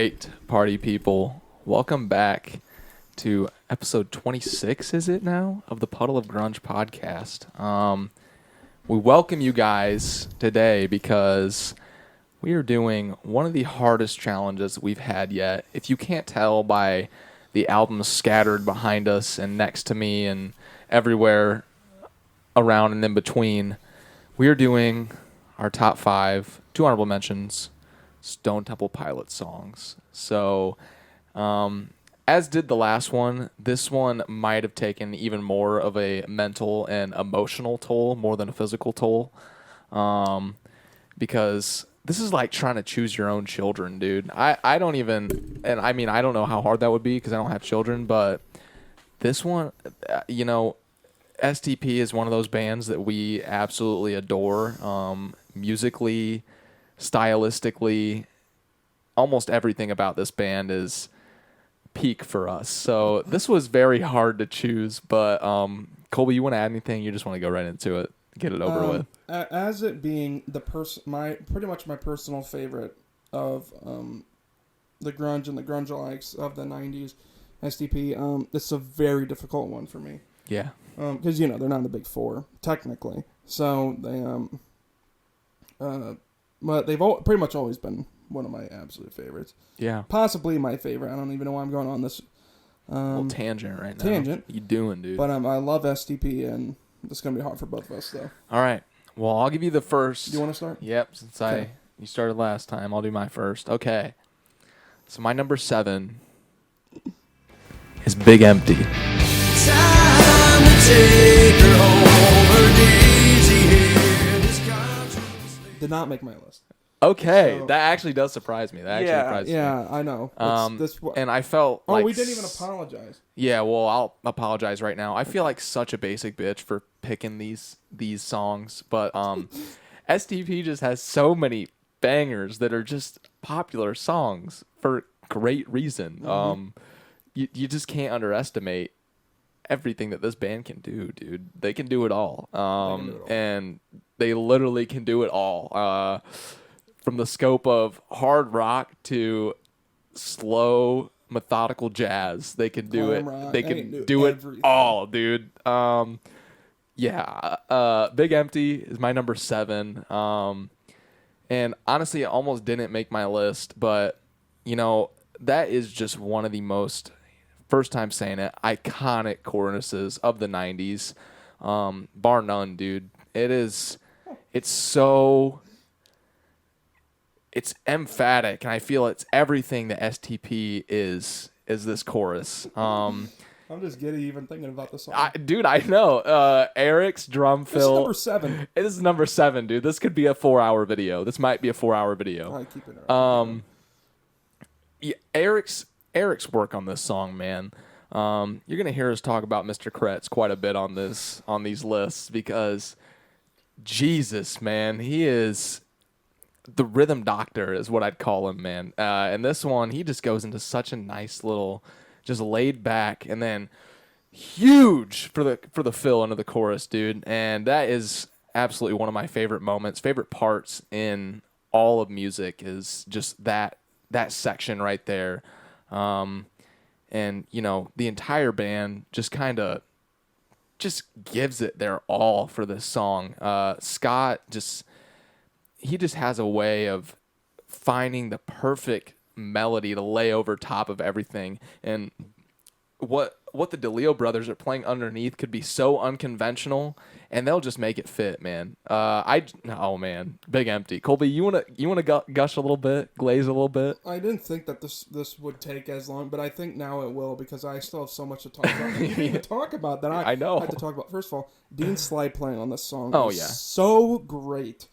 right, party people. Welcome back to episode 26, is it now, of the Puddle of Grunge podcast. We welcome you guys today because we are doing one of the hardest challenges we've had yet. If you can't tell by the albums scattered behind us and next to me and everywhere around and in between, we are doing our top 5, 2 honorable mentions, Stone Temple Pilots songs. So, as did the last one, this one might have taken even more of a mental and emotional toll more than a physical toll. Because this is like trying to choose your own children, dude. I don't even, and I mean, I don't know how hard that would be because I don't have children, but this one, STP is one of those bands that we absolutely adore, musically, stylistically. Almost everything about this band is peak for us. So this was very hard to choose, but Colby, you want to add anything? You just want to go right into it, get it over with. As it being pretty much my personal favorite of the grunge and the grunge likes of the 90s, STP, it's a very difficult one for me. Yeah. Because, they're not in the big four, technically. So, but they've pretty much always been one of my absolute favorites. Yeah. Possibly my favorite. I don't even know why I'm going on this. Little tangent right now. Tangent. What you doing, dude? But I love STP, and it's going to be hard for both of us, though. All right. Well, I'll give you the first. Do you want to start? Yep. Since you started last time, I'll do my first. Okay. So my number 7 is Big Empty. Time to take her home, her daisy hair, this country's Did not make my list. Okay, So- that actually does surprise me. Surprised me. Yeah, I know. And I felt like we didn't even apologize. Yeah, well, I'll apologize right now. I feel like such a basic bitch for picking these songs, but STP just has so many bangers that are just popular songs for great reason. Mm-hmm. You just can't underestimate everything that this band can do, dude. They can do it all. And they literally can do it all. From the scope of hard rock to slow, methodical jazz, they can do it. They can do it all, dude. Big Empty is my number 7. And honestly, it almost didn't make my list, but that is just one of the most, first time saying it, iconic choruses of the 90s. Bar none, dude. It's emphatic, and I feel it's everything that STP is this chorus. I'm just giddy even thinking about the song. I know. Eric's drum fill. This is number 7. It is number 7, dude. This could be a 4-hour video. This might be a 4-hour video. All right, keep it around. Yeah, Eric's work on this song, man. You're gonna hear us talk about Mr. Kretz quite a bit on these lists because Jesus, man, he is the rhythm doctor, is what I'd call him, man. And this one, he just goes into such a nice little, just laid back, and then huge for the fill into the chorus, dude. And that is absolutely one of my favorite moments, favorite parts in all of music is just that section right there. And the entire band just kind of just gives it their all for this song. Scott he just has a way of finding the perfect melody to lay over top of everything. And what the Deleo Brothers are playing underneath could be so unconventional, and they'll just make it fit, man. Man, Big Empty. Colby, you wanna gush a little bit, glaze a little bit? I didn't think that this would take as long, but I think now it will because I still have so much to talk about. I didn't even talk about that. I know. had to talk about. First of all, Dean Slide playing on this song. Oh, is yeah. So great.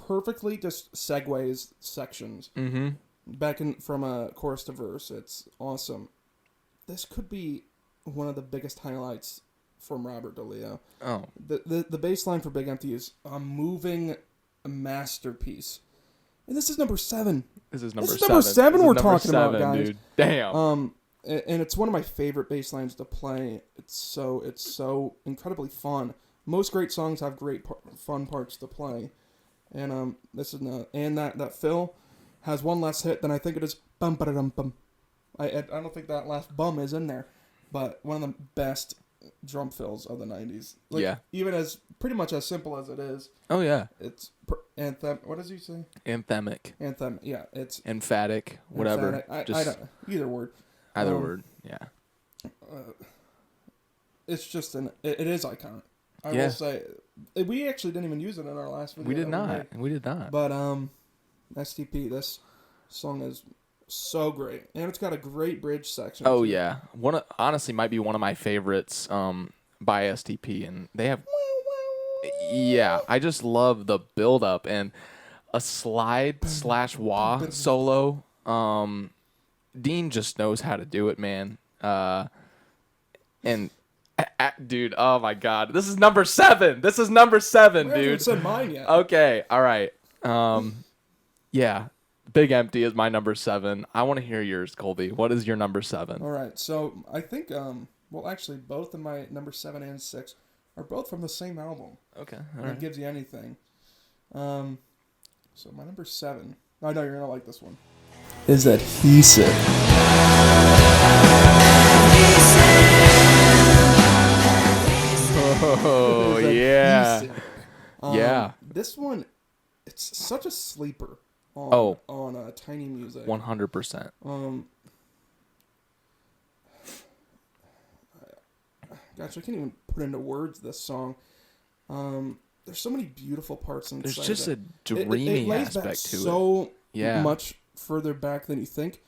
Perfectly just segues sections. Mm-hmm. Back from a chorus to verse. It's awesome. This could be one of the biggest highlights from Robert Deleo. Oh. The bass line for Big Empty is a moving masterpiece. And this is number 7. This is number 7 we're talking about, guys. Dude. Damn. And it's one of my favorite bass lines to play. It's so incredibly fun. Most great songs have great fun parts to play. And this is and that fill has one less hit than I think it is bum ba dum bum. I don't think that last bum is in there, but one of the best drum fills of the 90s. Like, Yeah. even as pretty much as simple as it is. Oh yeah. It's anthem. What does he say? Anthemic, Anthem. Yeah, it's emphatic, whatever. emphatic. I Just don't, either word. either word. Yeah. It's just it is iconic. I Yeah. will say we actually didn't even use it in our last video. We did that not. made. We did not. But STP, this song is so great, and it's got a great bridge section. Oh too. yeah. Honestly might be one of my favorites by STP, and they have. Yeah, I just love the build up and a slide / wah solo. Dean just knows how to do it, man. And dude, oh my God, this is number 7. This is number 7, We haven't even dude. said mine yet. Okay, all right. Yeah, Big Empty is my number 7. I want to hear yours, Colby. What is your number 7? All right, so I think well, actually, both of my number 7 and 6 are both from the same album. Okay, all And right. It gives you anything. So my number 7. I know you're gonna like this one. Is Adhesive. Oh Is yeah, Adhesive. yeah. This one, it's such a sleeper on Tiny Music. 100%. Gosh, I can't even put into words this song. There's so many beautiful parts inside. There's just of a it. dreamy it lays back aspect to it. so Yeah. much further back than you think,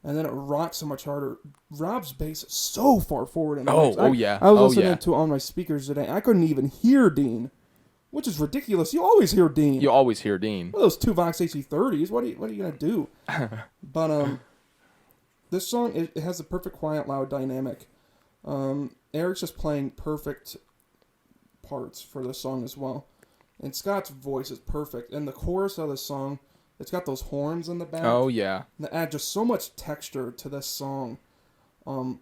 and then it rocks so much harder. Rob's bass is so far forward in the mix. Yeah. I was Oh, listening yeah. to it on my speakers today. I couldn't even hear Dean, which is ridiculous. You always hear Dean. You always hear Dean. One of those 2 Vox AC30s. What are you gonna do? But this song it has the perfect quiet loud dynamic. Eric's just playing perfect parts for this song as well, and Scott's voice is perfect. And the chorus of the song, it's got those horns in the back. Oh yeah. That add just so much texture to this song. I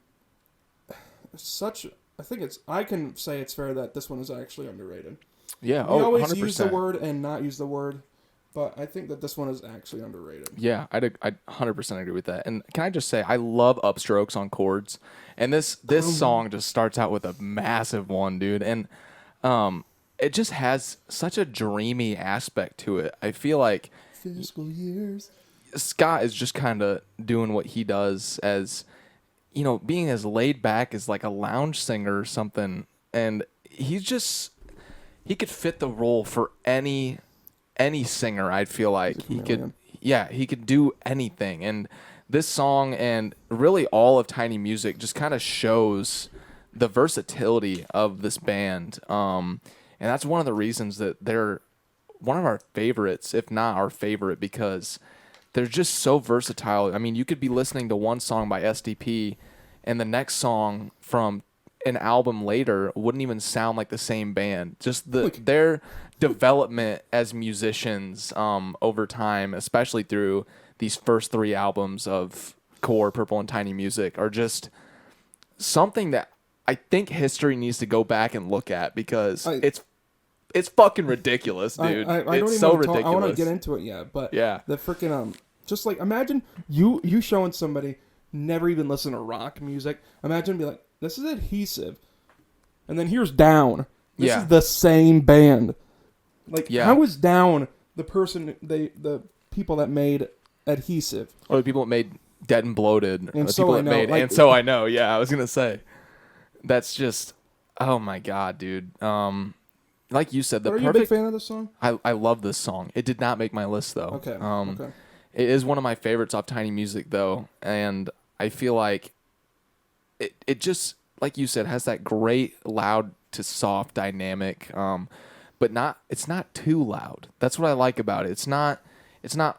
can say it's fair that this one is actually underrated. Yeah. We always 100%. use the word and not use the word, but I think that this one is actually underrated. Yeah, I'd 100% agree with that. And can I just say, I love upstrokes on chords, and this song just starts out with a massive one, dude, and it just has such a dreamy aspect to it. I feel like Fiscal years. Scott is just kind of doing what he does as, being as laid back as like a lounge singer or something, and he could fit the role for any singer. I'd feel like he could do anything. And this song and really all of Tiny Music just kind of shows the versatility of this band. And that's one of the reasons that they're one of our favorites, if not our favorite, because they're just so versatile. I mean, you could be listening to one song by SDP and the next song from an album later wouldn't even sound like the same band. Just their development as musicians over time, especially through these first 3 albums of Core, Purple, and Tiny Music, are just something that I think history needs to go back and look at, because it's fucking ridiculous, dude. I don't it's even so wanna ridiculous. I want to get into it yet, but Yeah. the freaking just like imagine you showing somebody never even listen to rock music. Imagine be like, this is Adhesive, and then here's Down. This is the same band. Like, how is Down the people that made Adhesive? Or the people that made Dead and Bloated. And the So people I that Know, made like- And So I Know. Yeah, I was gonna say. That's just, oh my God, dude. Like you said, Are you a big fan of this song? I love this song. It did not make my list though. Okay. Okay. It is one of my favorites off Tiny Music though, and I feel like it just, like you said, has that great loud to soft dynamic, but it's not too loud. That's what I like about it. It's not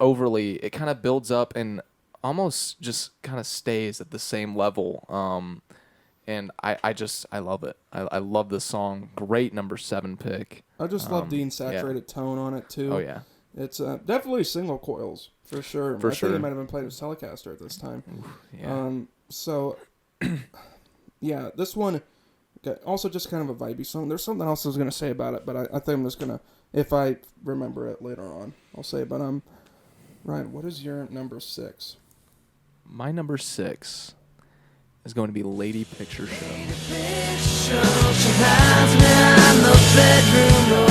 overly. It kind of builds up and almost just kind of stays at the same level. And I love it. I love this song. Great number 7 pick. I just love Dean's saturated tone on it too. Oh yeah. It's definitely single coils for sure. I think it might have been played with Telecaster at this time. Yeah. So, yeah, this one also just kind of a vibey song. There's something else I was gonna say about it, but I think I'm just gonna, if I remember it later on, I'll say it. But Ryan, what is your number 6? my number 6 is going to be Lady Picture Show. She hides behind the bedroom door.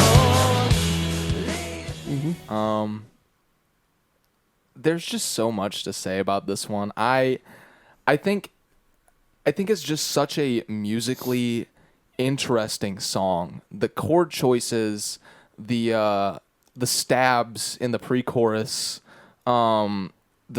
There's just so much to say about this one. I think it's just such a musically interesting song. The chord choices, the stabs in the pre-chorus, the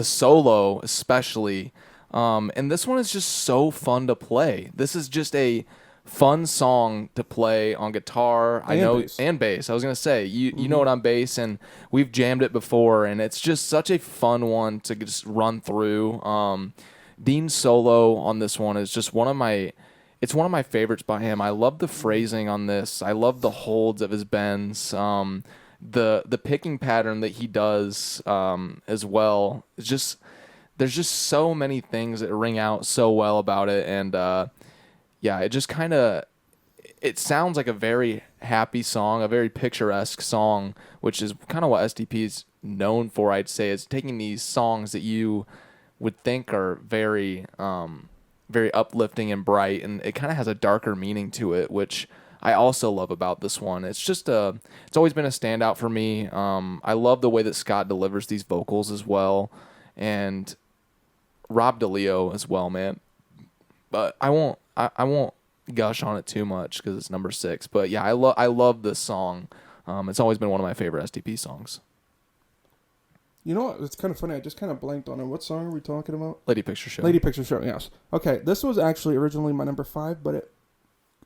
solo especially, and this one is just so fun to play. This is just a fun song to play on guitar. I know, bass. and bass. I was gonna say you know it on bass, and we've jammed it before, and it's just such a fun one to just run through. Dean's solo on this one is just one of my favorites by him. I love the phrasing on this. I love the holds of his bends. The picking pattern that he does as well. It's just there's just so many things that ring out so well about it, and yeah, it just kind of it sounds like a very happy song, a very picturesque song, which is kind of what SDP is known for. I'd say is taking these songs that you would think are very very uplifting and bright, and it kind of has a darker meaning to it, which I also love about this one. It's just it's always been a standout for me. I love the way that Scott delivers these vocals as well, and Rob Deleo as well, man. But I won't gush on it too much because it's number 6. But yeah, I love this song. It's always been one of my favorite SDP songs. You know what? It's kind of funny. I just kind of blanked on it. What song are we talking about? Lady Picture Show. Lady Picture Show, yes. Okay, this was actually originally my number 5, but it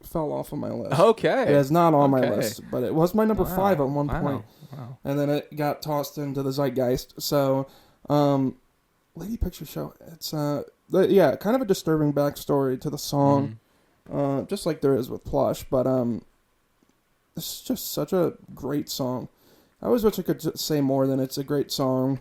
fell off of my list. Okay. It is not on my Okay. list, but it was my number Wow. 5 at one Wow. point. Wow. And then it got tossed into the zeitgeist. So, Lady Picture Show, it's, yeah, kind of a disturbing backstory to the song, just like there is with Plush, but it's just such a great song. I always wish I could say more than it's a great song,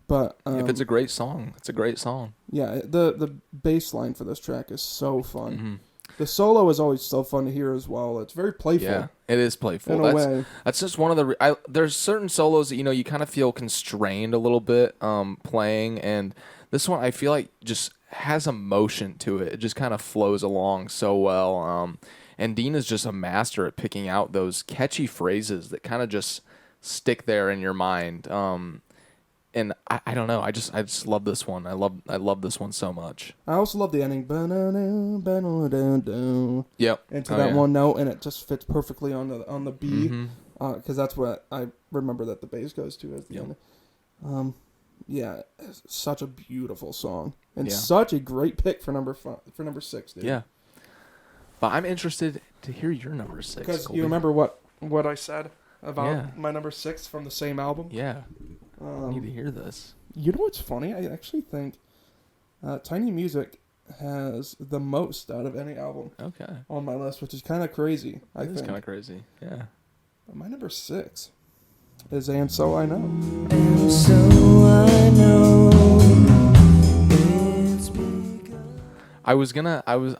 but If it's a great song, it's a great song. yeah, the bass line for this track is so fun. Mm-hmm. The solo is always so fun to hear as well. It's very playful. Yeah, it is playful. In a way. That's just one of the. There's certain solos that you kind of feel constrained a little bit playing, and this one I feel like just has emotion to it. It just kind of flows along so well. And Dean is just a master at picking out those catchy phrases that kind of just stick there in your mind. And I don't know. I just love this one. I love this one so much. I also love the ending. Yep. Into Oh, that yeah. one note, and it just fits perfectly on the B, Mm-hmm. because that's what I remember that the bass goes to as the Yep. end. Yeah, it's such a beautiful song, and Yeah. such a great pick for number 6, dude. Yeah. But I'm interested to hear your number 6. Because Colby. you remember what I said about Yeah. my number 6 from the same album. Yeah. I need to hear this. You know what's funny? I actually think Tiny Music has the most out of any album Okay. on my list, which is kind of crazy. I It's think. kind of crazy. Yeah. But my number 6 is "And So I Know." And so I know it's because I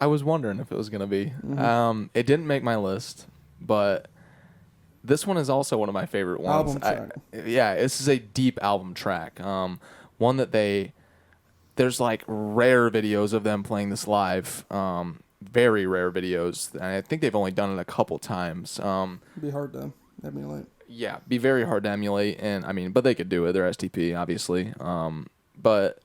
was wondering if it was gonna be. Mm-hmm. It didn't make my list, but this one is also one of my favorite ones. Album track. Yeah, this is a deep album track. One that there's like rare videos of them playing this live. Very rare videos, and I think they've only done it a couple times. It'd be hard to emulate. Yeah, be very hard to emulate, and I mean, but they could do it. They're STP, obviously. But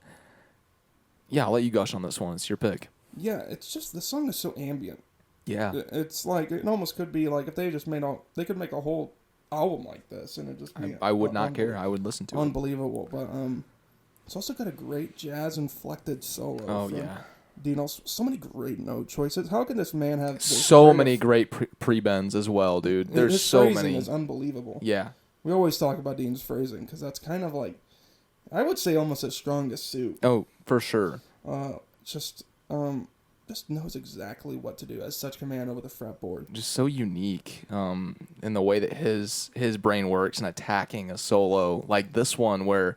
yeah, I'll let you gush on this one. It's your pick. Yeah, it's just the song is so ambient. Yeah. It's like it almost could be like if they just they could make a whole album like this, and it just be I would not care. I would listen to it. unbelievable. But it's also got a great jazz inflected solo. Oh from yeah. Dino, so many great note choices. How can this man have this So creative- many great pre-bends as well, dude. There's his so phrasing many. is unbelievable. Yeah. We always talk about Dean's phrasing because that's kind of like, I would say almost his strongest suit. Oh, for sure. Just knows exactly what to do. Has such command over the fretboard. Just so unique in the way that his brain works and attacking a solo like this one where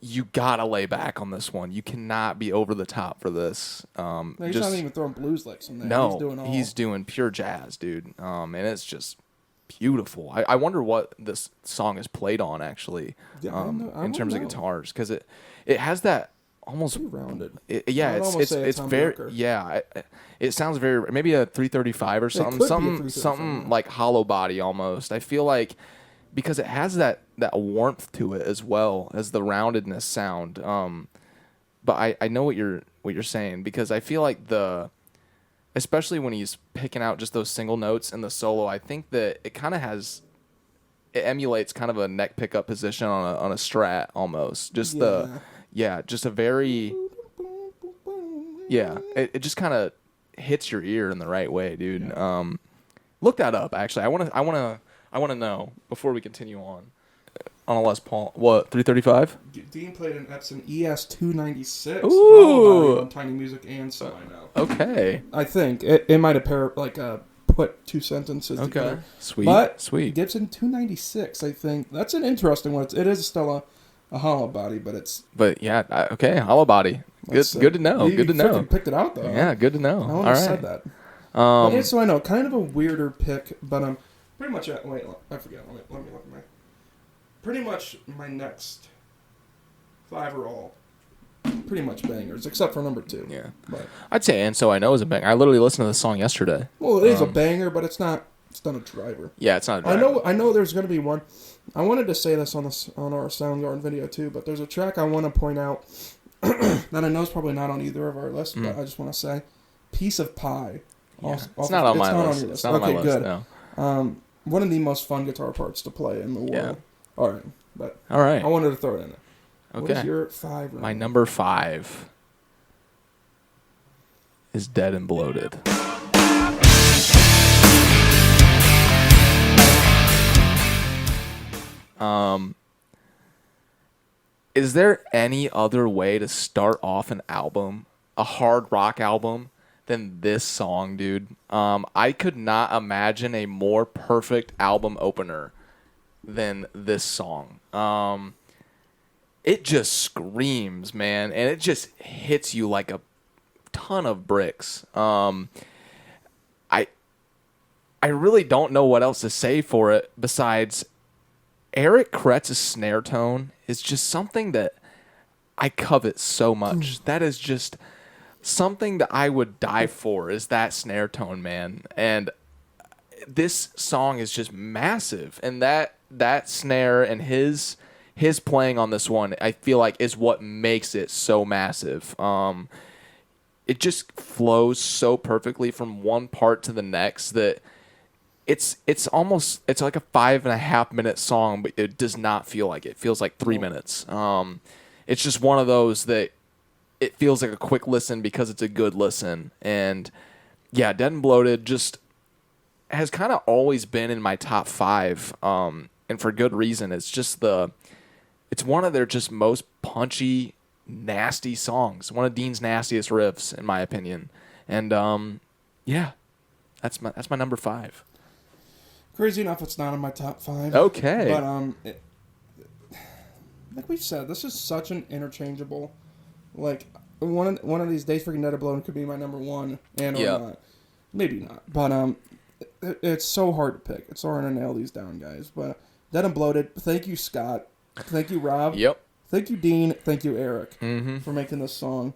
you gotta lay back on this one. You cannot be over the top for this. No, he's not even throwing blues licks in there. No, he's doing all. pure jazz, dude. And it's just beautiful. I wonder what this song is played on actually, Yeah, I in wouldn't terms of know. guitars, because it has that almost Pretty rounded. yeah, I'd almost say it's Tom very Yorker. it sounds very maybe a 335 or something, could be a something 335, yeah. like hollow body almost. I feel like because it has that warmth to it as well as the roundedness sound. But I know what you're saying, because I feel like especially when he's picking out just those single notes in the solo, I think that it kind of it emulates kind of a neck pickup position on a Strat almost. Just just a very it just kind of hits your ear in the right way, dude. Yeah. Look that up actually. I want to know before we continue on a Les Paul. What, 335? Dean played an Epson ES296. Ooh. On Tiny Music and So I Know. Okay. I think it might have put two sentences together. Sweet. But Sweet. Gibson 296, I think. That's an interesting one. It is still a hollow body, but it's... But yeah, okay, hollow body. Good to know. You Good to know. picked it out, though. Yeah, good to know. I All wouldn't right. have said that. But So I Know, kind of a weirder pick, but pretty much... Wait, I forget. Let me look at my... Pretty much my next 5 are all pretty much bangers, except for number 2. Yeah. But, I'd say And So I Know is a banger. I literally listened to this song yesterday. well, it is a banger, but it's not a driver. Yeah, it's not a driver. I know there's going to be one. I wanted to say this on our Soundgarden video too, but there's a track I want to point out that I know is probably not on either of our lists, but I just want to say, Piece of Pie. Yeah. It's not on my list. It's not on my list, good. no. One of the most fun guitar parts to play in the world. Yeah. All right, but All right. I wanted to throw it in there. What is Okay. your 5? My number 5 is Dead and Bloated. Is there any other way to start off an album, a hard rock album, than this song, dude? I could not imagine a more perfect album opener than this song. It just screams, man, and it just hits you like a ton of bricks. I really don't know what else to say for it besides Eric Kretz's snare tone is just something that I covet so much. That is just something that I would die for, is that snare tone, man. And this song is just massive, and that snare and his playing on this one, I feel like, is what makes it so massive. It just flows so perfectly from one part to the next that it's like a 5.5 minute song, but it does not feel like it. It feels like 3 minutes. It's just one of those that it feels like a quick listen because it's a good listen. And yeah, Dead and Bloated just has kind of always been in my top 5, and for good reason. It's just it's one of their just most punchy, nasty songs. One of Dean's nastiest riffs, in my opinion. And yeah, that's my number 5. Crazy enough, it's not in my top 5. Okay. But like we've said, this is such an interchangeable. Like one of these days, freaking Dead and Bloated could be my number 1, and or not. Maybe not. But it's so hard to pick. It's so hard to nail these down, guys. But Dead and Bloated. Thank you, Scott. Thank you, Rob. Yep. Thank you, Dean. Thank you, Eric, for making this song.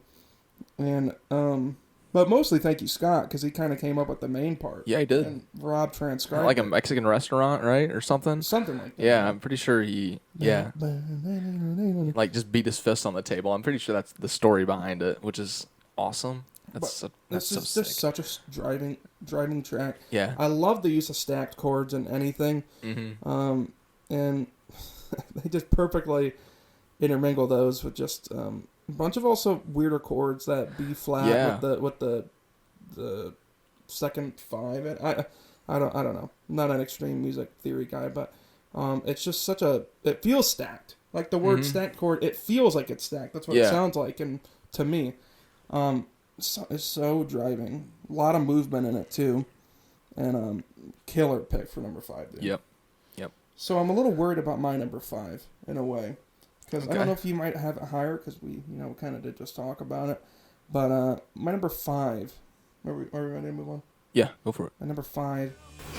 And but mostly thank you, Scott, because he kind of came up with the main part. Yeah, he did. And Rob transcribed Like a it. Mexican restaurant, right? Or something? Something like that. Yeah, I'm pretty sure he like just beat his fist on the table. I'm pretty sure that's the story behind it, which is awesome. That's so This sick. is just such a driving track. Yeah. I love the use of stacked chords in anything. Mm-hmm. And they just perfectly intermingle those with just a bunch of also weirder chords, that B flat with the second 5. I don't know. I'm not an extreme music theory guy, but it's just it feels stacked. Like the word stacked chord, it feels like it's stacked. That's what it sounds like, and to me, it's so driving. A lot of movement in it too, and killer pick for number 5. Dude. Yep. So I'm a little worried about my number 5 in a way, because I don't know if you might have it higher, because we kind of did just talk about it, but my number 5. Are we ready to move on? Yeah, go for it. My number 5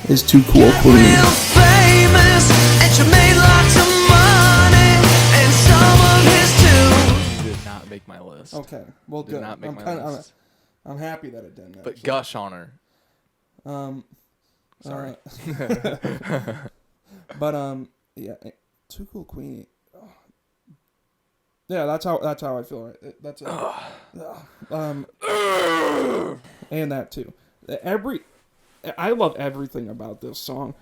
is Too Cool Queen. Real famous, and you made lots of money, and some of his too. Did not make my list. Okay, well, Did good. not make I'm my list. I'm happy that it didn't. But actually. gush on her. Sorry. Sorry. But yeah, Too Cool Queenie. Oh. Yeah, that's how I feel. Right, that's it. And that too. I love everything about this song.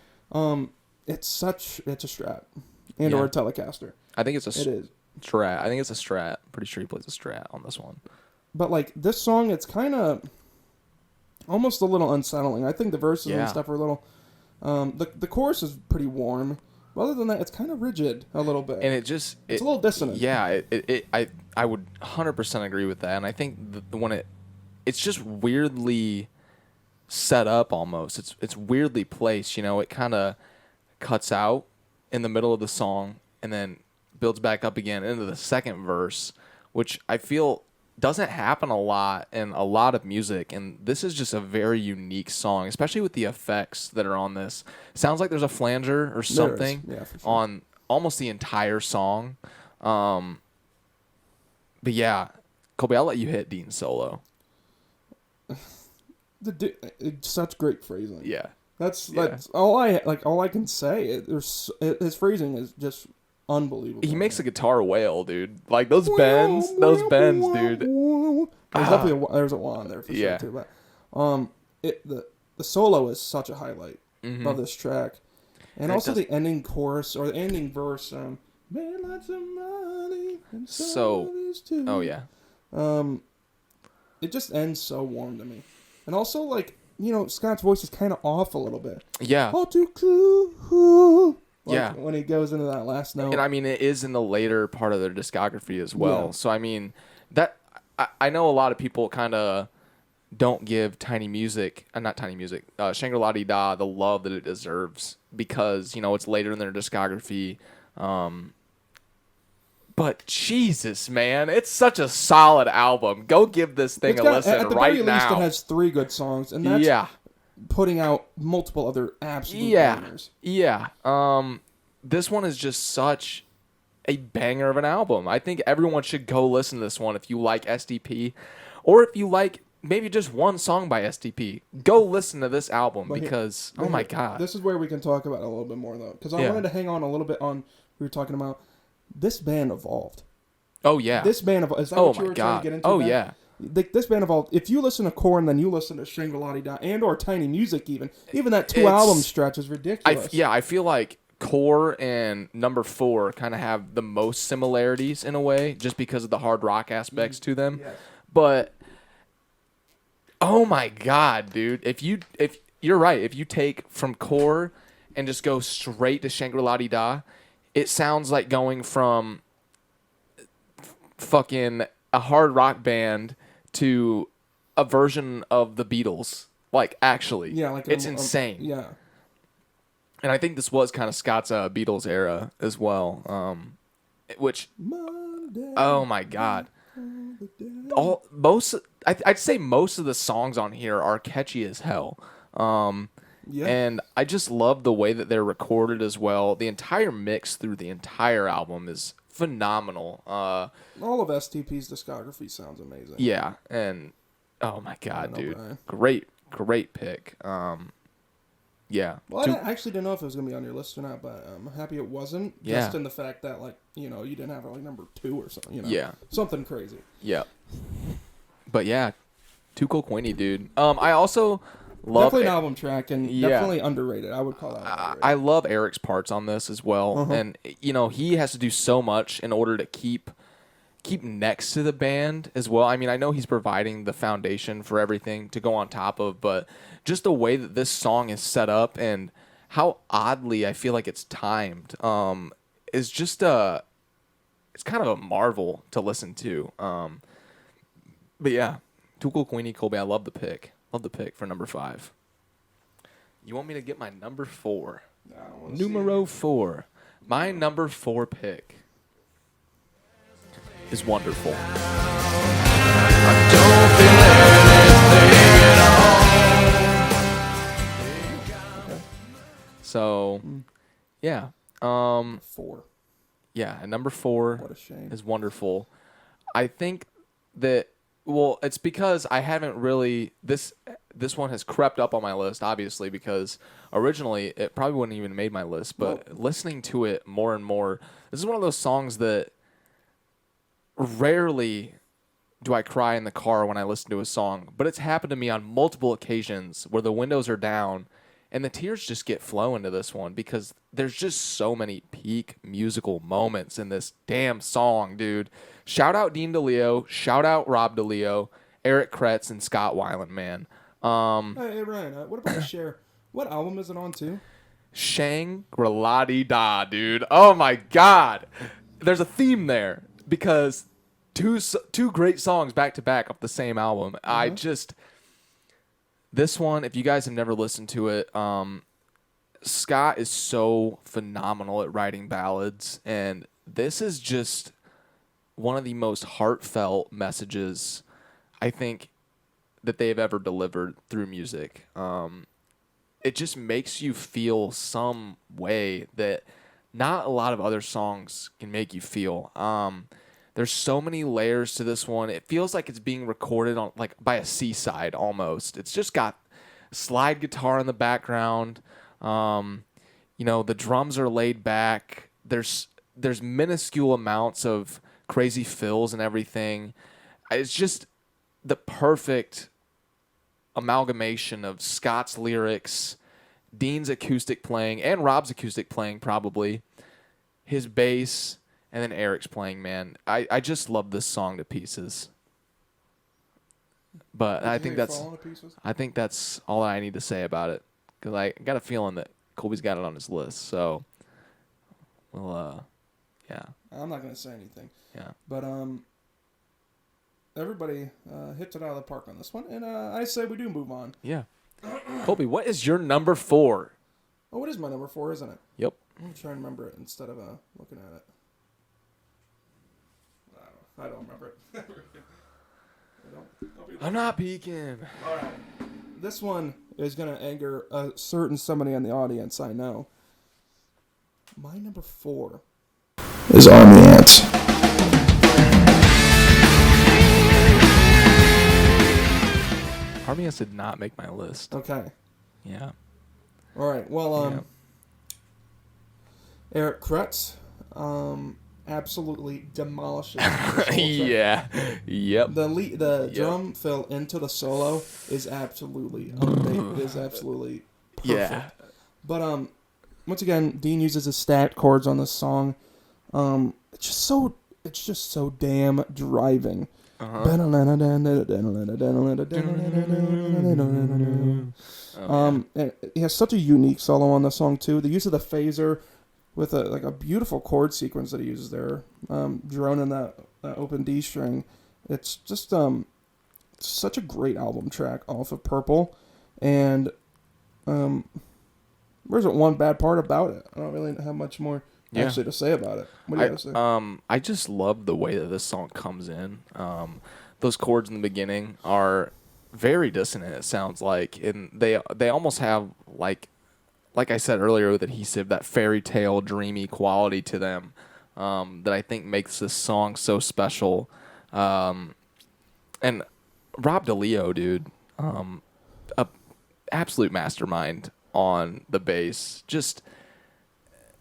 It's a Strat and or a Telecaster. I think it's a It is. Strat. I think it's a Strat. Pretty sure he plays a Strat on this one. But like this song, it's kind of almost a little unsettling. I think the verses and stuff are a little. The chorus is pretty warm. But other than that, it's kind of rigid a little bit. And it's a little dissonant. Yeah, I would 100% agree with that. And I think when it's just weirdly set up almost. It's weirdly placed. You know, it kind of cuts out in the middle of the song and then builds back up again into the second verse, which I feel doesn't happen a lot in a lot of music, and this is just a very unique song, especially with the effects that are on this. Sounds like there's a flanger or something for sure. on almost the entire song. But yeah, Colby, I'll let you hit Dean's solo. Such great phrasing. Yeah, that's all I can say. His phrasing is just unbelievable. he makes a guitar wail, dude. Like those bends, dude. There's definitely there's a wah in there for sure too. But the solo is such a highlight of this track, and also the ending chorus or the ending verse. Made lots of money and so too. Oh yeah. It just ends so warm to me, and also like Scott's voice is kind of off a little bit. Yeah. All too cool. Yeah. When he goes into that last note. And I mean, it is in the later part of their discography as well. Yeah. So, I mean, I know a lot of people kind of don't give Shangri-La Dee Da the love that it deserves because, it's later in their discography. But Jesus, man, it's such a solid album. Go give this thing a listen at the right very now. least, it has 3 good songs, and that's putting out multiple other absolute bangers. Yeah. This one is just such a banger of an album. I think everyone should go listen to this one if you like SDP, or if you like maybe just one song by SDP. Go listen to this album because my God. This is where we can talk about it a little bit more though, because I wanted to hang on a little bit on we were talking about. This band evolved. Oh yeah. This band evolved. Is that what you were trying to get into? Oh Matt? yeah. This band evolved. If you listen to Core and then you listen to Shangri-La Dee Da and or Tiny Music even that 2 album stretch is ridiculous. I feel like Core and Number 4 kind of have the most similarities in a way, just because of the hard rock aspects to them. Yes. But oh my God, dude! If you're right, if you take from Core and just go straight to Shangri-La Dee Da, it sounds like going from fucking a hard rock band to a version of the Beatles. Like, actually. Yeah, like it's insane. Yeah. And I think this was kind of Scott's Beatles era as well. Which, oh my God. I'd say most of the songs on here are catchy as hell. And I just love the way that they're recorded as well. The entire mix through the entire album is phenomenal. All of STP's discography sounds amazing. Yeah, and oh my God, dude, Brian. great pick. Yeah. Well, I actually didn't know if it was gonna be on your list or not, but I'm happy it wasn't. Yeah. Just in the fact that you didn't have it like number 2 or something. Yeah. Something crazy. Yeah. But yeah, Too Cool Queenie, dude. I also. Definitely an album track and definitely underrated. I would call that underrated. I love Eric's parts on this as well. And, he has to do so much in order to keep next to the band as well. I mean, I know he's providing the foundation for everything to go on top of, but just the way that this song is set up and how oddly I feel like it's timed is just it's kind of a marvel to listen to. But yeah, Too Cool Queenie, Colby, I love the pick. Love the pick for number 5. You want me to get my number 4? Numero 4. My number 4 pick is Wonderful. I don't feel anything at all. So, yeah. 4. Yeah, and number 4 What a shame. is Wonderful. I think that, well, it's because I haven't really this one has crept up on my list, obviously, because originally it probably wouldn't even made my list, but listening to it more and more, this is one of those songs that rarely do I cry in the car when I listen to a song, but it's happened to me on multiple occasions where the windows are down and the tears just get flowing to this one because there's just so many peak musical moments in this damn song, dude. Shout out Dean DeLeo, shout out Rob DeLeo, Eric Kretz, and Scott Weiland, man. Hey, Ryan, what about Cher? What album is it on too? Shangri-La-Di-Da, dude. Oh my God. There's a theme there because two great songs back to back off the same album. This one, if you guys have never listened to it, Scott is so phenomenal at writing ballads, and this is just one of the most heartfelt messages I think that they've ever delivered through music. It just makes you feel some way that not a lot of other songs can make you feel. There's so many layers to this one. It feels like it's being recorded on by a seaside almost. It's just got slide guitar in the background. The drums are laid back. There's minuscule amounts of crazy fills and everything. It's just the perfect amalgamation of Scott's lyrics, Dean's acoustic playing, and Rob's acoustic playing probably, his bass, and then Eric's playing, man. I just love this song to pieces. But I think that's all I need to say about it. Because I got a feeling that Colby's got it on his list. So, well, yeah. I'm not going to say anything. Yeah. But everybody hits it out of the park on this one. And I say we do move on. Yeah. Colby, what is your number 4? Oh, what is my number 4, isn't it? Yep. I'm trying to remember it instead of looking at it. I don't remember it. I'm not peeking. All right. This one is going to anger a certain somebody in the audience, I know. My number 4 is Army Ants. Army Ants did not make my list. Okay. Yeah. All right. Well, Eric Kretz, absolutely demolishes. Yeah. Yep. The drum fill into the solo is absolutely amazing. It is absolutely perfect. Yeah. But once again, Dean uses his stacked chords on this song. It's just so damn driving. He has such a unique solo on the song too. The use of the phaser with a beautiful chord sequence that he uses there, droning that open D string. It's just such a great album track off of Purple, and there isn't one bad part about it. I don't really have much more actually to say about it. What do you guys say? I just love the way that this song comes in. Those chords in the beginning are very dissonant, it sounds like, and they almost have like I said earlier with Adhesive, that fairy tale dreamy quality to them that I think makes this song so special. And Rob DeLeo, dude, a absolute mastermind on the bass. Just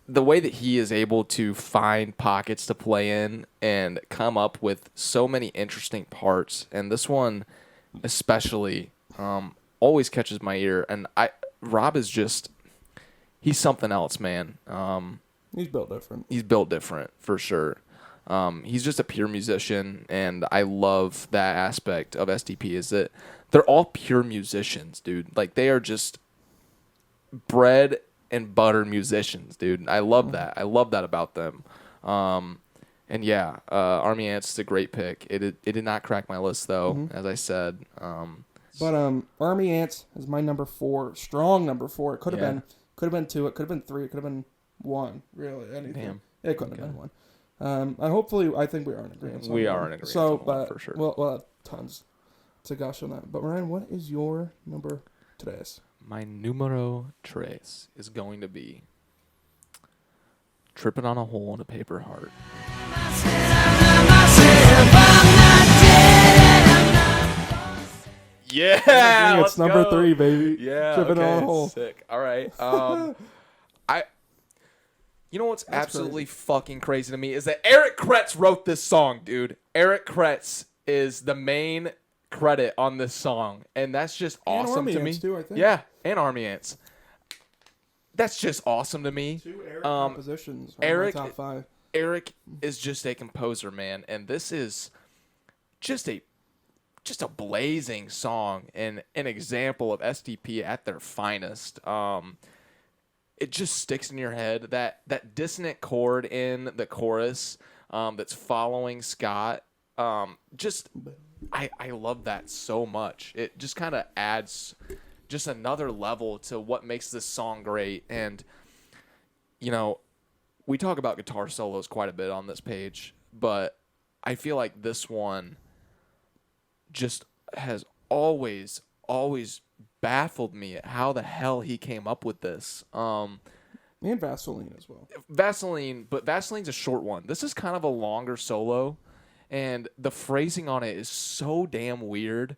the way that he is able to find pockets to play in and come up with so many interesting parts. And this one especially always catches my ear. And Rob is just, he's something else, man. He's built different. He's built different, for sure. He's just a pure musician, and I love that aspect of SDP is that they're all pure musicians, dude. Like, they are just bread and butter musicians, dude. I love that. I love that about them. And yeah, Army Ants is a great pick. It did not crack my list, though, as I said. But Army Ants is my number 4, strong number 4. It could have been 2, it could have been 3, it could have been 1. Really, anything. Damn. It couldn't have been 1. I think we are in agreement. We are in agreement. So, but for sure. We'll have tons to gush on that. But Ryan, what is your number tres? My numero tres is going to be Tripping on a Hole in a Paper Heart. I'm not dead. Yeah, it's number 3, baby. Yeah, Tripping okay, on a hole. sick. All right. You know what's absolutely fucking crazy to me is that Eric Kretz wrote this song, dude. Eric Kretz is the main credit on this song, and that's just awesome Army to me. Ants too, I think. Yeah, and Army Ants. That's just awesome to me. 2 Eric compositions are Eric, my top 5. Eric is just a composer, man, and this is just a blazing song and an example of SDP at their finest. It just sticks in your head. That dissonant chord in the chorus that's following Scott. I love that so much. It just kind of adds just another level to what makes this song great. And, you know, we talk about guitar solos quite a bit on this page, but I feel like this one just has always baffled me at how the hell he came up with this. And Vaseline as well. Vaseline, but Vaseline's a short one. This is kind of a longer solo, and the phrasing on it is so damn weird.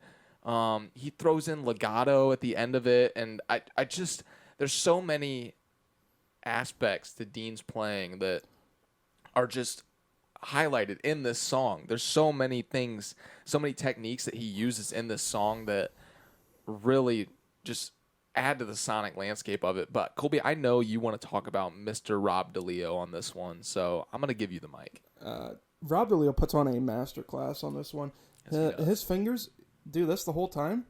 He throws in legato at the end of it, and I just there's so many aspects to Dean's playing that are just highlighted in this song. There's so many things, so many techniques that he uses in this song that really just add to the sonic landscape of it. But Colby, I know you want to talk about Mr. Rob Deleo on this one, so I'm going to give you the mic. Rob Deleo puts on a masterclass on this one. His fingers do this the whole time,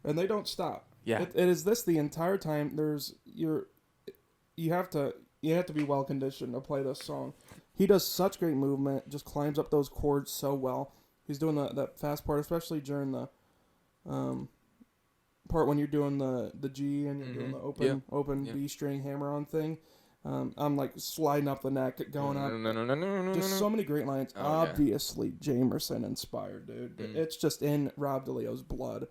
and they don't stop. Yeah, it is this the entire time. You have to be well conditioned to play this song. He does such great movement, just climbs up those chords so well. He's doing that fast part, especially during the part when you're doing the G and you're doing the open B string hammer on thing. I'm like sliding up the neck, going up. Just so many great lines. Obviously, Jamerson inspired, dude. It's just in Rob Deleo's blood.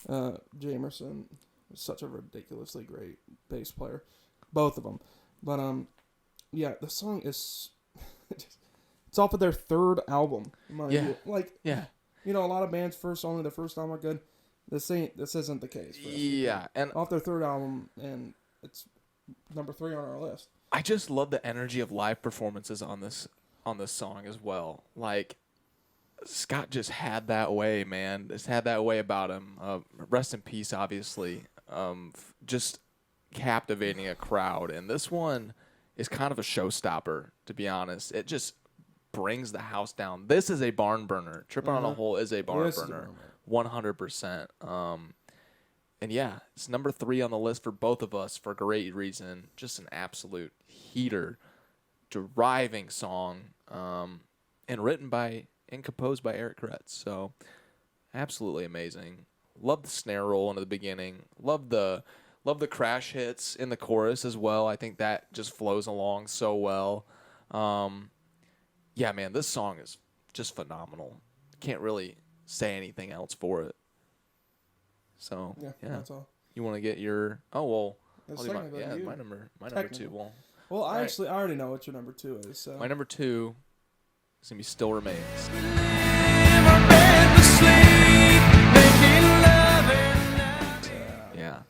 Jamerson is such a ridiculously great bass player, both of them. But yeah, the song is it's off of their 3rd album. You know, a lot of bands only the first album are good. This isn't the case. Yeah, and off their 3rd album, and it's number 3 on our list. I just love the energy of live performances on this song as well. Like Scott just had that way, man. Just had that way about him. Rest in peace, obviously. Just captivating a crowd, and this one is kind of a showstopper, to be honest. It just brings the house down. This is a barn burner. Tripping on a Hole is a barn burner. 100%. And yeah, it's number 3 on the list for both of us for great reason. Just an absolute heater, driving song, and written by and composed by Eric Kretz. So absolutely amazing. Love the snare roll into the beginning. Love the crash hits in the chorus as well. I think that just flows along so well. Yeah, man, this song is just phenomenal. Can't really say anything else for it. So yeah, that's all. You want to get your? Oh well, It's my technically you. my number 2. Well, I already know what your number 2 is. So. My number 2 is gonna be Still Remains. Yeah.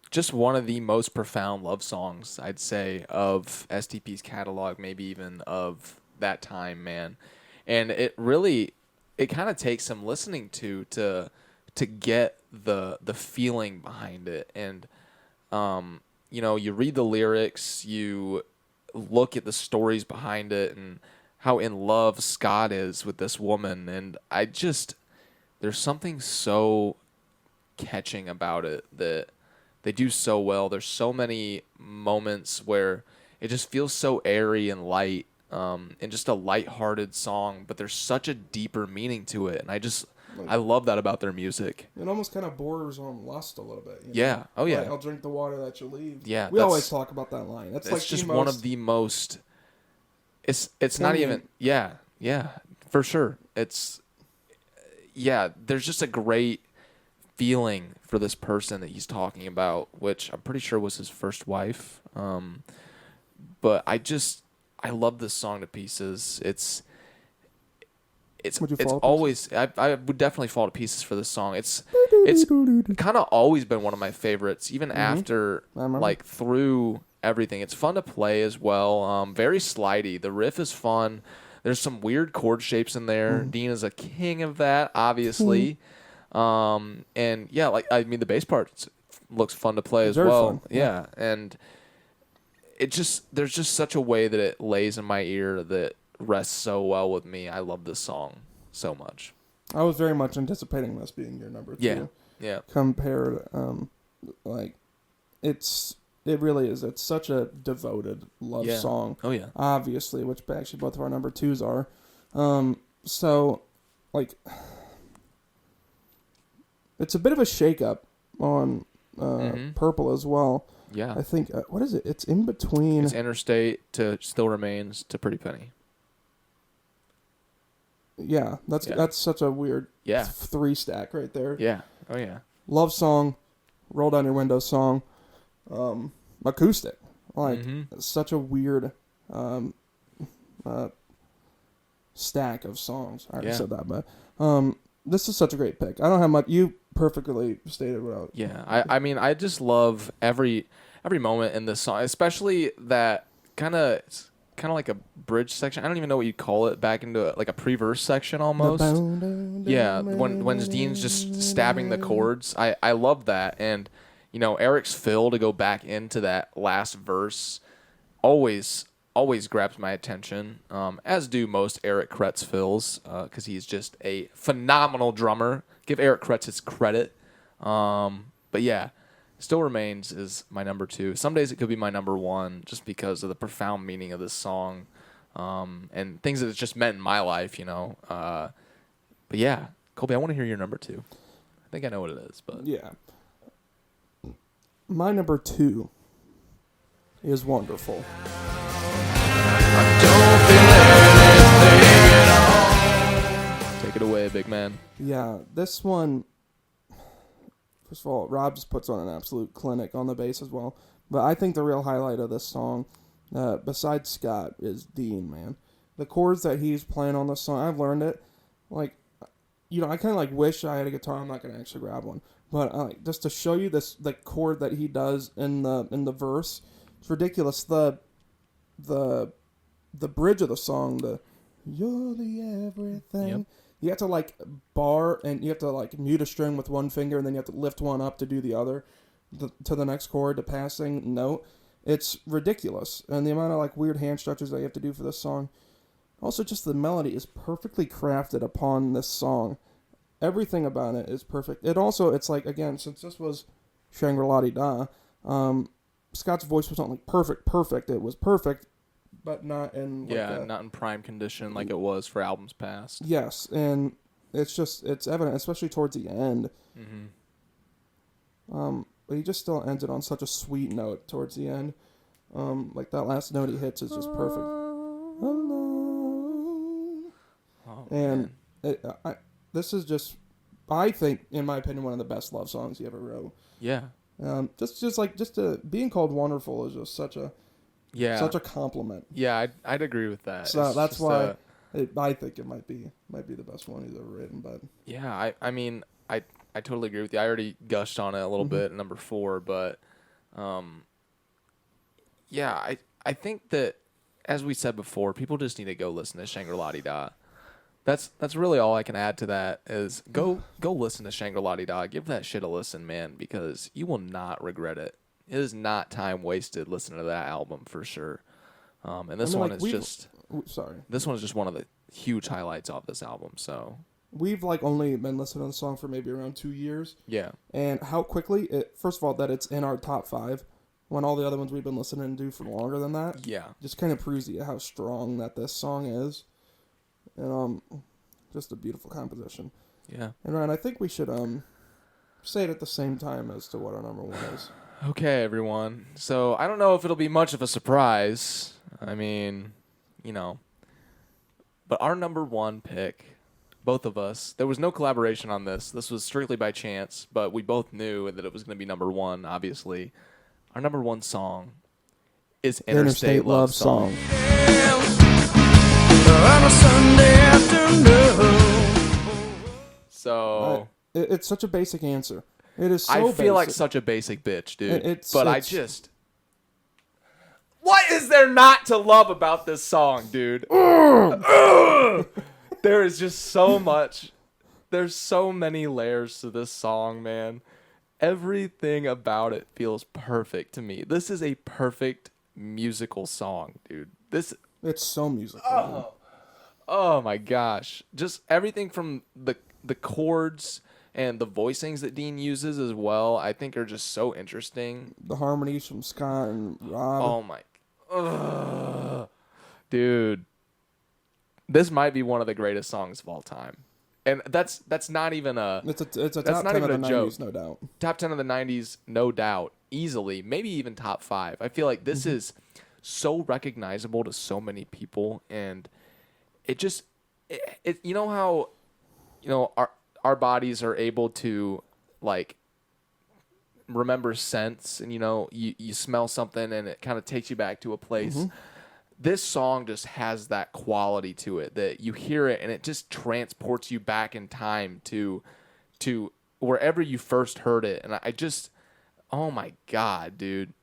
Just one of the most profound love songs, I'd say, of STP's catalog, maybe even of that time, man. And it kind of takes some listening to get the feeling behind it. And, you know, you read the lyrics, you look at the stories behind it and how in love Scott is with this woman. And there's something so catching about it that they do so well. There's so many moments where it just feels so airy and light, and just a lighthearted song, but there's such a deeper meaning to it, and I love that about their music. It almost kind of borders on lust a little bit. Yeah. Know? Oh yeah. Like, I'll drink the water that you leave. Yeah. We always talk about that line. That's like just one of the most. It's not even. Yeah. For sure. There's just a great feeling for this person that he's talking about, which I'm pretty sure was his first wife. But I love this song to pieces. it's Would you fall to always I would definitely fall to pieces for this song. It's kind of always been one of my favorites, even after I remember. like through everything. It's fun to play as well. Very slidey. The riff is fun. There's some weird chord shapes in there. Dean is a king of that, obviously. And yeah, like I mean, the bass part looks fun to play as very well. fun. Yeah, and there's just such a way that it lays in my ear that rests so well with me. I love this song so much. I was very much anticipating this being your number 2. Yeah. Compared, like, it really is. It's such a devoted love song. Oh yeah. Obviously, which actually both of our number 2s are. So, like, it's a bit of a shakeup on Purple as well. Yeah. I think, what is it? It's in between. It's Interstate to Still Remains to Pretty Penny. Yeah, that's such a weird 3 stack right there. Yeah. Oh yeah. Love song, roll down your window song, acoustic. Like, such a weird stack of songs. I already said that, but this is such a great pick. I don't have much. You perfectly stated what I was. Yeah. I mean, I just love every moment in this song, especially that kind of like a bridge section. I don't even know what you'd call it, back into like a pre-verse section almost. Yeah, when Dean's just stabbing the chords. I love that. And, you know, Eric's fill to go back into that last verse always grabs my attention, as do most Eric Kretz fills, because he's just a phenomenal drummer. Give Eric Kretz his credit. But yeah, Still Remains is my number 2. Some days it could be my number 1 just because of the profound meaning of this song, and things that it's just meant in my life, you know. But yeah, Colby, I want to hear your number 2. I think I know what it is, but yeah. My number 2 is Wonderful. Take it away, big man. Yeah, this one, first of all, Rob just puts on an absolute clinic on the bass as well. But I think the real highlight of this song, besides Scott, is Dean, man. The chords that he's playing on this song, I've learned it. Like, you know, I kind of like wish I had a guitar. I'm not going to actually grab one. But just to show you this, the chord that he does in the verse, it's ridiculous. The bridge of the song, the "You're the everything." Yep. You have to like bar, and you have to like mute a string with one finger, and then you have to lift one up to do the other, to the next chord, the passing note. It's ridiculous, and the amount of like weird hand structures that you have to do for this song. Also, just the melody is perfectly crafted upon this song. Everything about it is perfect. It's like, again, since this was Shangri-La-Di-Da, Scott's voice was not like perfect. It was perfect, but not in not in prime condition like it was for albums past. Yes, and it's evident, especially towards the end. But he just still ends it on such a sweet note towards the end. Like that last note he hits is just perfect. And this is just, I think, in my opinion, one of the best love songs he ever wrote. Yeah. Being called Wonderful is just such a compliment. Yeah, I'd agree with that. So that's why I think it might be the best one he's ever written. But yeah, I mean, I totally agree with you. I already gushed on it a little bit at number 4, but yeah, I think that, as we said before, people just need to go listen to Shangri-La-Di-Da. That's really all I can add to that is go listen to Shangri-La-Di-Da. Give that shit a listen, man, because you will not regret it. It is not time wasted listening to that album for sure. And this one is just one of the huge highlights of this album. So we've like only been listening to the song for maybe around 2 years. Yeah. And how quickly first of all, that it's in our top 5 when all the other ones we've been listening to for longer than that. Yeah. Just kind of proves you how strong that this song is. And just a beautiful composition. Yeah. And Ryan, I think we should say it at the same time as to what our number 1 is. Okay, everyone. So I don't know if it'll be much of a surprise. I mean, you know, but our number 1 pick, both of us, there was no collaboration on this. This was strictly by chance, but we both knew that it was going to be number 1, obviously. Our number 1 song is Interstate Love Song. On a Sunday afternoon, So It's such a basic answer. It is so I feel like basic. such a basic bitch, dude. It's- but it's- what is there not to love about this song, dude? Ugh! There is just so much. There's so many layers to this song, man. Everything about it feels perfect to me. This is a perfect musical song, dude. It's so musical. Oh my gosh. Just everything from the chords and the voicings that Dean uses as well, I think are just so interesting. The harmonies from Scott and Rob. Oh my. Ugh. Dude. This might be one of the greatest songs of all time. And that's not even a It's a that's top not 10 even of the a 90s, joke. no doubt. Top 10 of the 90s, no doubt, easily, maybe even top 5. I feel like this is so recognizable to so many people, and it just you know how our bodies are able to like remember scents, and you smell something and it kind of takes you back to a place. This song just has that quality to it that you hear it and it just transports you back in time to wherever you first heard it. And oh my God, dude,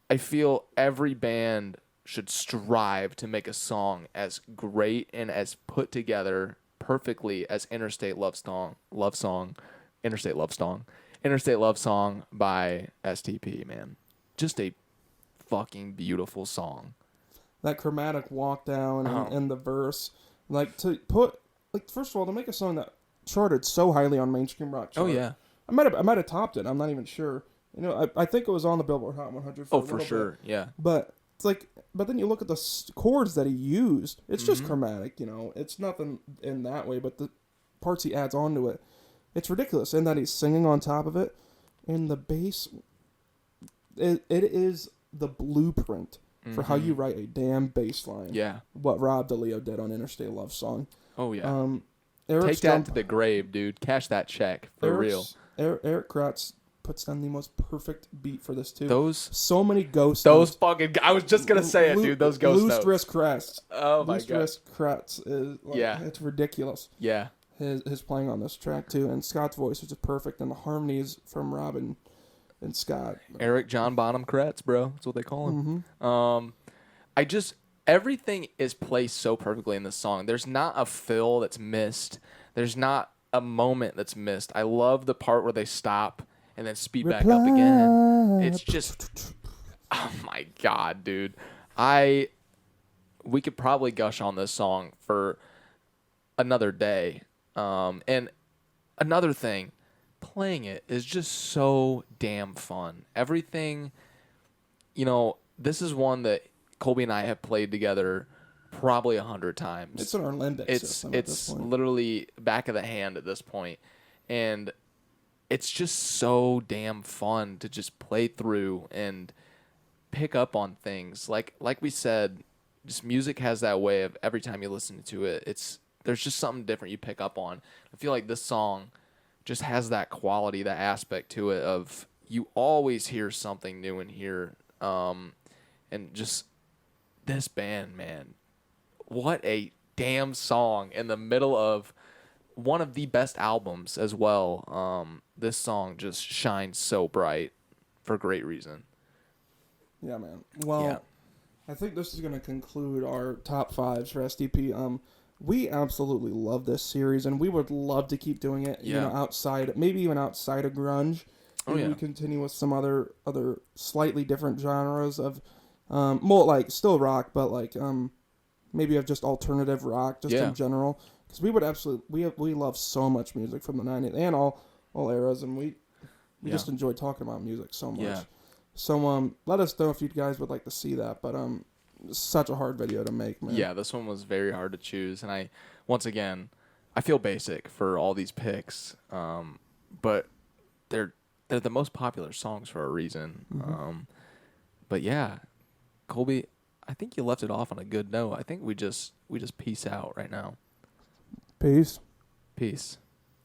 I feel every band should strive to make a song as great and as put together perfectly as Interstate Love Song by STP, man. Just a fucking beautiful song. That chromatic walk down and the verse. First of all, to make a song that charted so highly on mainstream rock chart. Oh yeah. I might have topped it. I'm not even sure. I think it was on the Billboard Hot 100 for a For little sure. bit. Yeah. But but then you look at the chords that he used. It's Mm-hmm. just chromatic, It's nothing in that way, but the parts he adds onto it, it's ridiculous. And that he's singing on top of it, and the bass. It is the blueprint for how you write a damn bass line. Yeah. What Rob Deleo did on Interstate Love Song. Oh yeah. Eric's Take that to the grave, dude. Cash that check for real. Eric Kretz puts down the most perfect beat for this too. Those So many ghost those notes. fucking. I was just gonna say it, dude. Those ghost Loose notes. wrist Kretz. Oh my Loose God. wrist Kretz is it's ridiculous. Yeah. His playing on this track too, and Scott's voice is just perfect, and the harmonies from Rob and Scott. Eric John Bonham Kretz, bro. That's what they call him. Everything is placed so perfectly in this song. There's not a fill that's missed. There's not a moment that's missed. I love the part where they stop and then speed back up again. It's just, oh my God, dude. We could probably gush on this song for another day. And another thing, playing it is just so damn fun. Everything, this is one that Colby and I have played together probably 100 times. It's an Orlandic system at this It's point. literally back of the hand at this point. And it's just so damn fun to just play through and pick up on things. Like we said, just music has that way of every time you listen to it, there's just something different you pick up on. I feel like this song just has that quality, that aspect to it of you always hear something new in here. And just this band, man, what a damn song in the middle of one of the best albums as well. This song just shines so bright for great reason. Yeah, man. Well, Yeah. I think this is going to conclude our top fives for SDP. We absolutely love this series, and we would love to keep doing it. Yeah. Maybe even outside of grunge. Oh, Maybe yeah. we continue with some other slightly different genres of, more like still rock, but like maybe of just alternative rock, just Yeah. in general. Because we would absolutely we love so much music from the '90s and all eras, and we just enjoy talking about music so much. Yeah. So let us know if you guys would like to see that. But it's such a hard video to make, man. Yeah, this one was very hard to choose, and I feel basic for all these picks, but they're the most popular songs for a reason. But yeah, Colby, I think you left it off on a good note. I think we just peace out right now. Peace. Peace.